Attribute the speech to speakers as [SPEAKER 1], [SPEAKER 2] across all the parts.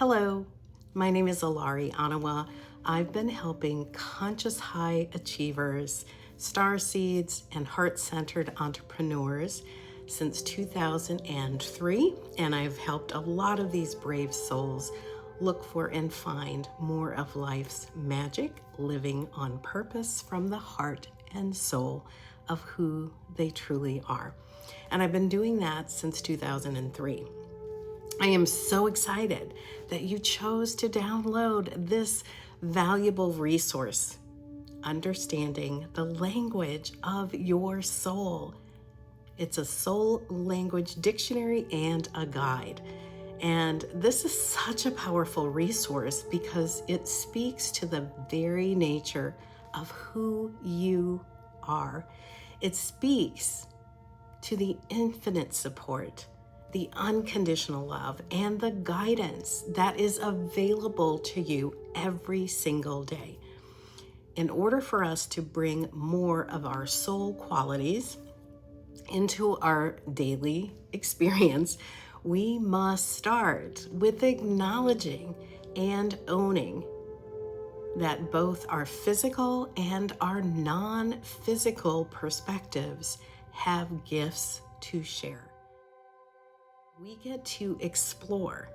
[SPEAKER 1] Hello, my name is Elari, Onawa. I've been helping conscious high achievers, star seeds, and heart-centered entrepreneurs since 2003, and I've helped a lot of these brave souls look for and find more of life's magic, living on purpose from the heart and soul of who they truly are. And I've been doing that since 2003. I am so excited that you chose to download this valuable resource, Understanding the Language of Your Soul. It's a soul language dictionary and a guide. And this is such a powerful resource because it speaks to the very nature of who you are. It speaks to the infinite support, the unconditional love, and the guidance that is available to you every single day. In order for us to bring more of our soul qualities into our daily experience, we must start with acknowledging and owning that both our physical and our non-physical perspectives have gifts to share. We get to explore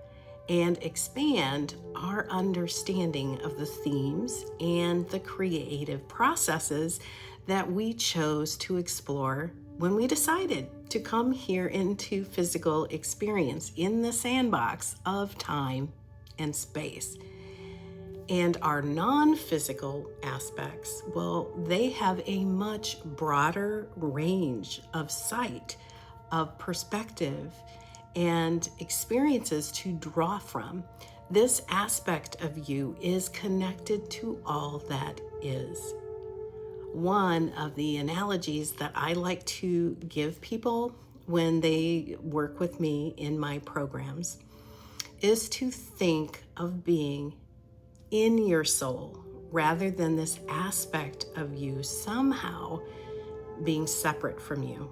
[SPEAKER 1] and expand our understanding of the themes and the creative processes that we chose to explore when we decided to come here into physical experience in the sandbox of time and space. And our non-physical aspects, well, they have a much broader range of sight, of perspective, and experiences to draw from. This aspect of you is connected to all that is. One of the analogies that I like to give people when they work with me in my programs is to think of being in your soul rather than this aspect of you somehow being separate from you.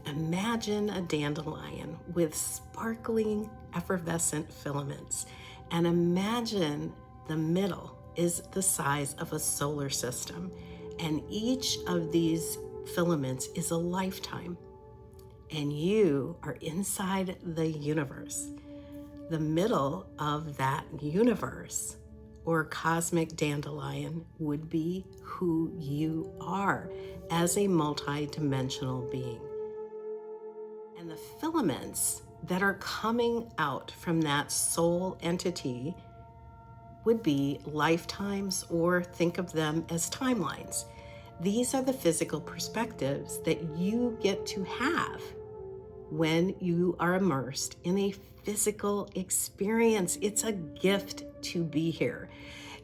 [SPEAKER 1] Imagine a dandelion with sparkling, effervescent filaments, and imagine the middle is the size of a solar system, and each of these filaments is a lifetime, and you are inside the universe. The middle of that universe or cosmic dandelion would be who you are as a multidimensional being. And the filaments that are coming out from that soul entity would be lifetimes, or think of them as timelines. These are the physical perspectives that you get to have when you are immersed in a physical experience. It's a gift to be here.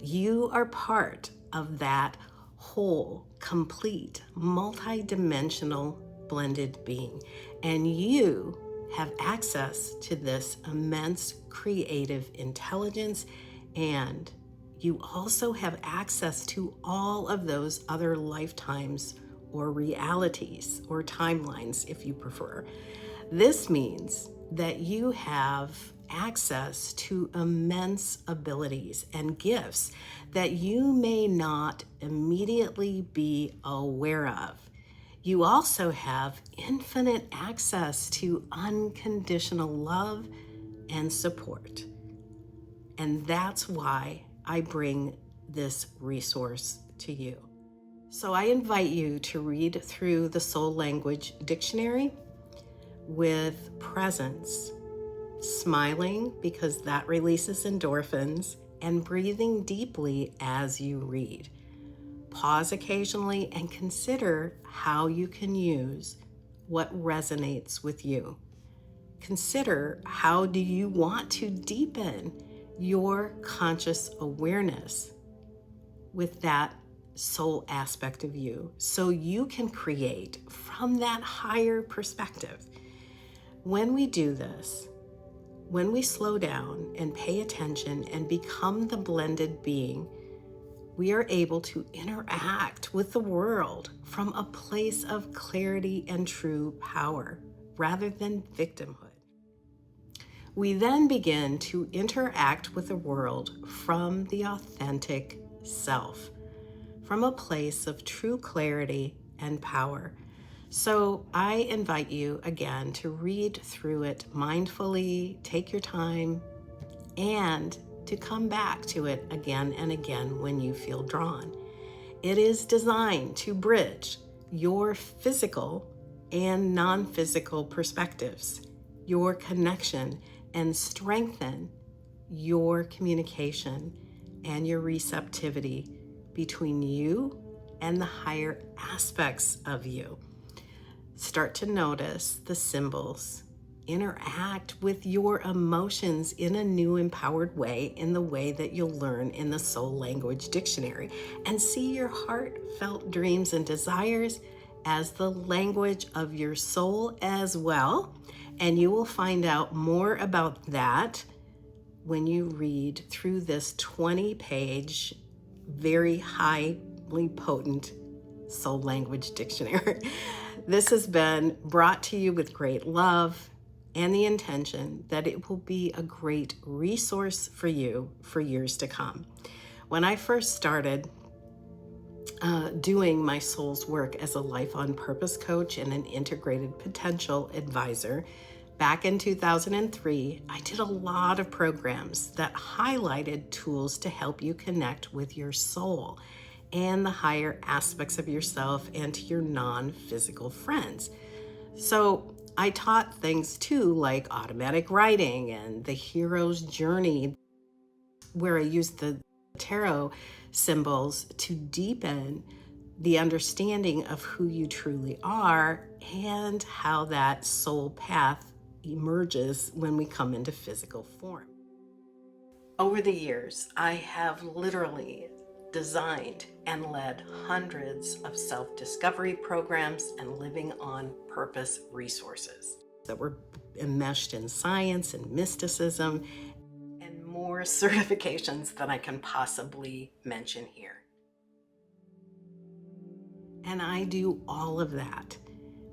[SPEAKER 1] You are part of that whole, complete, multidimensional blended being, and you have access to this immense creative intelligence, and you also have access to all of those other lifetimes or realities or timelines if you prefer. This means that you have access to immense abilities and gifts that you may not immediately be aware of. You also have infinite access to unconditional love and support. And that's why I bring this resource to you. So I invite you to read through the Soul Language Dictionary with presence, smiling because that releases endorphins, and breathing deeply as you read. Pause occasionally and consider how you can use what resonates with you. Consider, how do you want to deepen your conscious awareness with that soul aspect of you so you can create from that higher perspective. When we do this, when we slow down and pay attention and become the blended being, we are able to interact with the world from a place of clarity and true power rather than victimhood. We then begin to interact with the world from the authentic self, from a place of true clarity and power. So I invite you again to read through it mindfully, take your time, and to come back to it again and again when you feel drawn. It is designed to bridge your physical and non-physical perspectives, your connection, and strengthen your communication and your receptivity between you and the higher aspects of you. Start to notice the symbols. Interact with your emotions in a new empowered way, in the way that you'll learn in the Soul Language Dictionary, and see your heartfelt dreams and desires as the language of your soul as well. And you will find out more about that when you read through this 20-page, very highly potent Soul Language Dictionary. This has been brought to you with great love and the intention that it will be a great resource for you for years to come. When I first started doing my soul's work as a life on purpose coach and an integrated potential advisor, back in 2003, I did a lot of programs that highlighted tools to help you connect with your soul and the higher aspects of yourself and to your non-physical friends. So I taught things too, like automatic writing and the hero's journey, where I used the tarot symbols to deepen the understanding of who you truly are and how that soul path emerges when we come into physical form. Over the years, I have literally designed and led hundreds of self-discovery programs and living on purpose resources that were enmeshed in science and mysticism and more certifications than I can possibly mention here. And I do all of that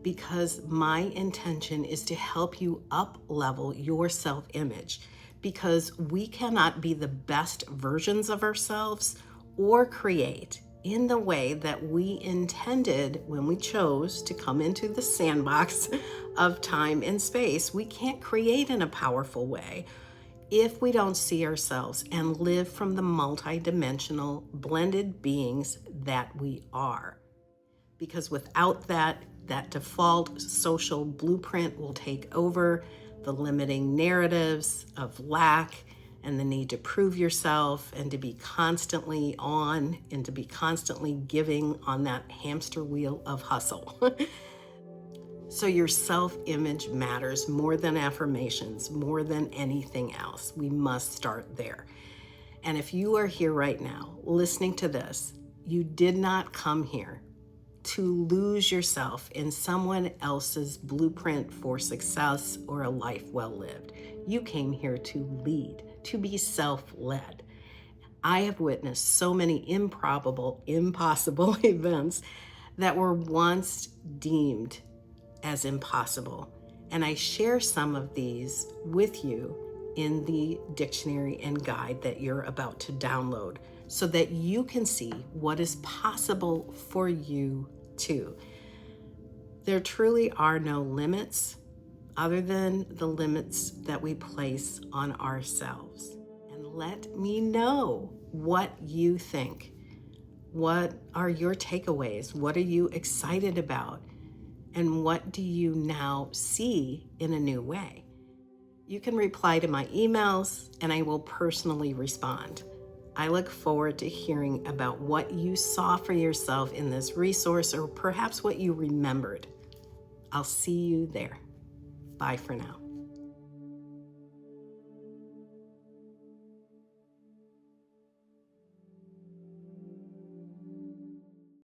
[SPEAKER 1] because my intention is to help you up-level your self-image, because we cannot be the best versions of ourselves or create in the way that we intended when we chose to come into the sandbox of time and space. We can't create in a powerful way if we don't see ourselves and live from the multidimensional blended beings that we are. Because without that default social blueprint will take over the limiting narratives of lack and the need to prove yourself and to be constantly on and to be constantly giving on that hamster wheel of hustle. So your self-image matters more than affirmations, more than anything else. We must start there. And if you are here right now listening to this, you did not come here to lose yourself in someone else's blueprint for success or a life well lived. You came here to lead, to be self-led. I have witnessed so many improbable, impossible events that were once deemed as impossible. And I share some of these with you in the dictionary and guide that you're about to download so that you can see what is possible for you too. There truly are no limits other than the limits that we place on ourselves. And let me know what you think. What are your takeaways? What are you excited about? And what do you now see in a new way? You can reply to my emails and I will personally respond. I look forward to hearing about what you saw for yourself in this resource, or perhaps what you remembered. I'll see you there. Bye for now.